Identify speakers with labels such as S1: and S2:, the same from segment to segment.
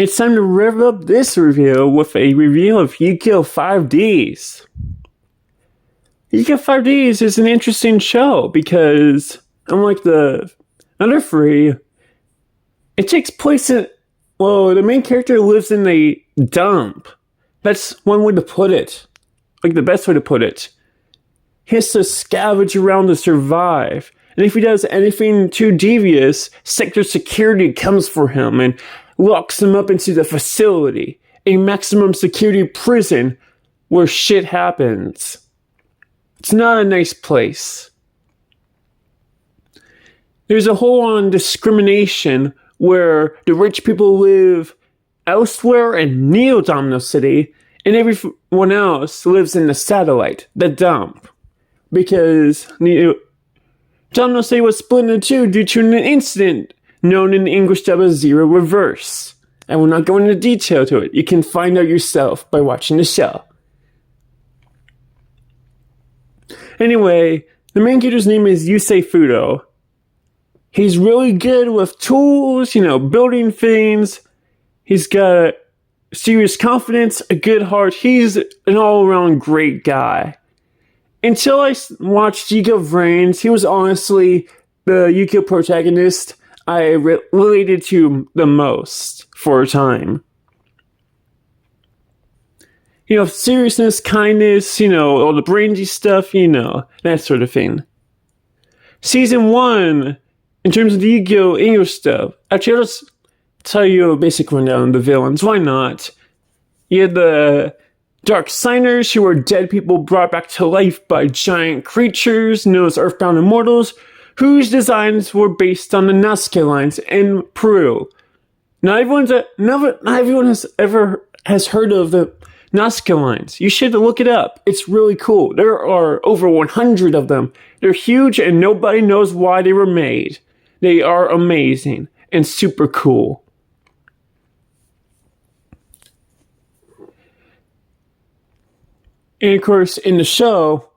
S1: It's time to rev up this review with a review of Yu-Gi-Oh! 5Ds. Yu-Gi-Oh! 5Ds is an interesting show because, unlike the other three, it takes place in, the main character lives in a dump. That's one way to put it. Like, the best way to put it. He has to scavenge around to survive. And if he does anything too devious, Sector Security comes for him and locks him up into the facility, a maximum security prison where shit happens. It's not a nice place. There's a whole on discrimination where the rich people live elsewhere in Neo-Domino City, and everyone else lives in the satellite, the dump. Because Domino City was split into two due to an incident known in English dub as Zero Reverse. I will not go into detail to it. You can find out yourself by watching the show. Anyway, the main character's name is Yusei Fudo. He's really good with tools, building things. He's got serious confidence, a good heart. He's an all-around great guy. Until I watched Yu-Gi-Oh! Vrains, he was honestly the Yu-Gi-Oh! Protagonist I related to the most for a time. Seriousness, kindness, all the brainy stuff, that sort of thing. Season 1, in terms of the Yu-Gi-Oh! English stuff, actually, I'll just tell you a basic rundown of the villains. Why not? You had the Dark Signers, who were dead people brought back to life by giant creatures known as Earthbound Immortals, whose designs were based on the Nazca lines in Peru. Not everyone has heard of the Nazca lines. You should look it up. It's really cool. There are over 100 of them. They're huge and nobody knows why they were made. They are amazing and super cool. And of course, in the show,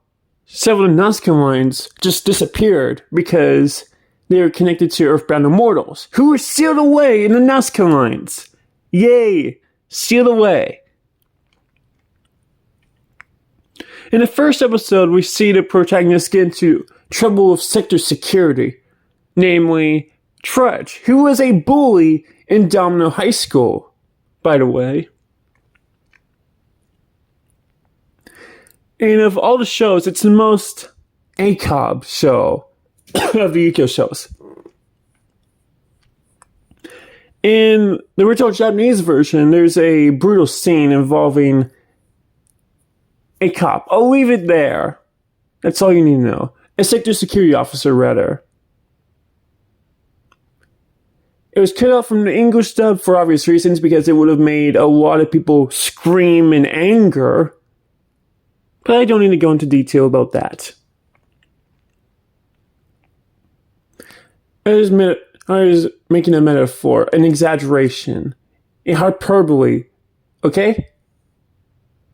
S1: several Nazca lines just disappeared because they were connected to Earthbound Immortals, who were sealed away in the Nazca lines. Yay! Sealed away. In the first episode, we see the protagonist get into trouble with Sector Security, namely Trudge, who was a bully in Domino High School, by the way. And of all the shows, it's the most ACOB show of the Yu-Gi-Oh! Shows. In the original Japanese version, there's a brutal scene involving a cop. I'll leave it there. That's all you need to know. A Sector Security officer, rather. It was cut out from the English dub for obvious reasons, because it would have made a lot of people scream in anger. But I don't need to go into detail about that. I was making a metaphor, an exaggeration, a hyperbole, okay?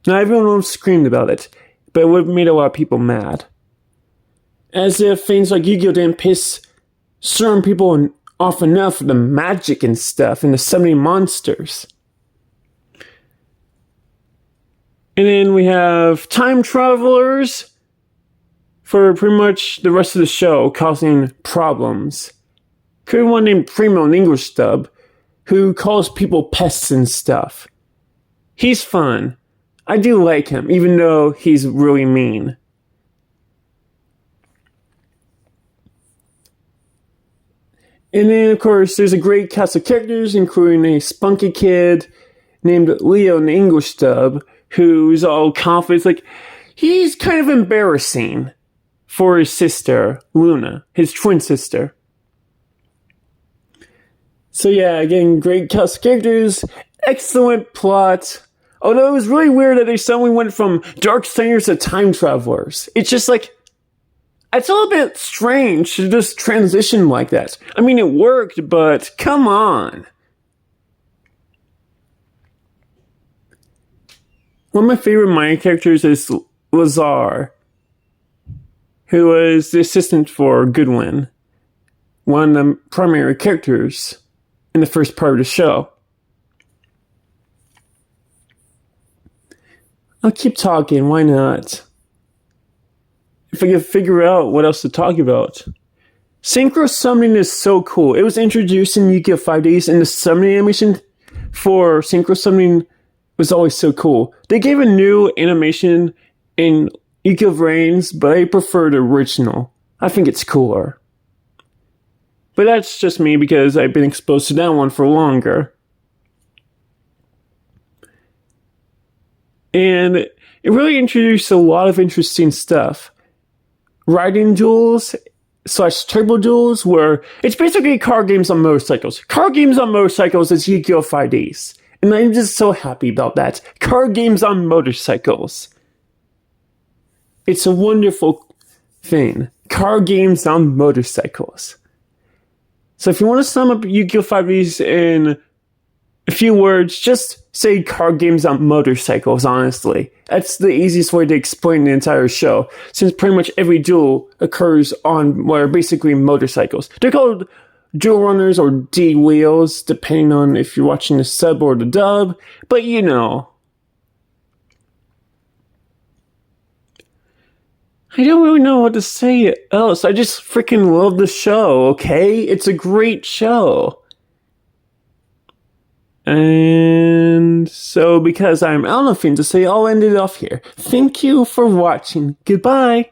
S1: Not everyone would have screamed about it, but it would have made a lot of people mad. As if things like Yu-Gi-Oh! Didn't piss certain people off enough with the magic and stuff and the 70 monsters. And then we have time travelers for pretty much the rest of the show, causing problems. Could be one named Primo in English dub, who calls people pests and stuff. He's fun. I do like him, even though he's really mean. And then, of course, there's a great cast of characters, including a spunky kid named Leo in the English dub, who's all confident. He's kind of embarrassing for his sister, Luna, his twin sister. So yeah, again, great cast of characters, excellent plot. Although it was really weird that they suddenly went from Dark Signers to time travelers. It's just it's a little bit strange to just transition like that. I mean, it worked, but come on. One of my favorite minor characters is Lazar, who was the assistant for Goodwin, one of the primary characters in the first part of the show. I'll keep talking, why not? If I can figure out what else to talk about. Synchro summoning is so cool. It was introduced in Yu-Gi-Oh! 5Ds, and the summoning animation for synchro summoning was always so cool. They gave a new animation in Yu-Gi-Oh! Reigns, but I prefer the original. I think it's cooler. But that's just me because I've been exposed to that one for longer. And it really introduced a lot of interesting stuff. Riding duels / turbo duels, where it's basically card games on motorcycles. Card games on motorcycles is Yu-Gi-Oh! 5Ds. And I'm just so happy about that. Card games on motorcycles. It's a wonderful thing. Card games on motorcycles. So if you want to sum up Yu-Gi-Oh! 5Ds in a few words, just say card games on motorcycles, honestly. That's the easiest way to explain the entire show, since pretty much every duel occurs on, basically motorcycles. They're called duel runners or D-wheels, depending on if you're watching the sub or the dub, but you know. I don't really know what to say else. I just freaking love the show, okay? It's a great show. And so, because I'm out of nothing to say, I'll end it off here. Thank you for watching. Goodbye.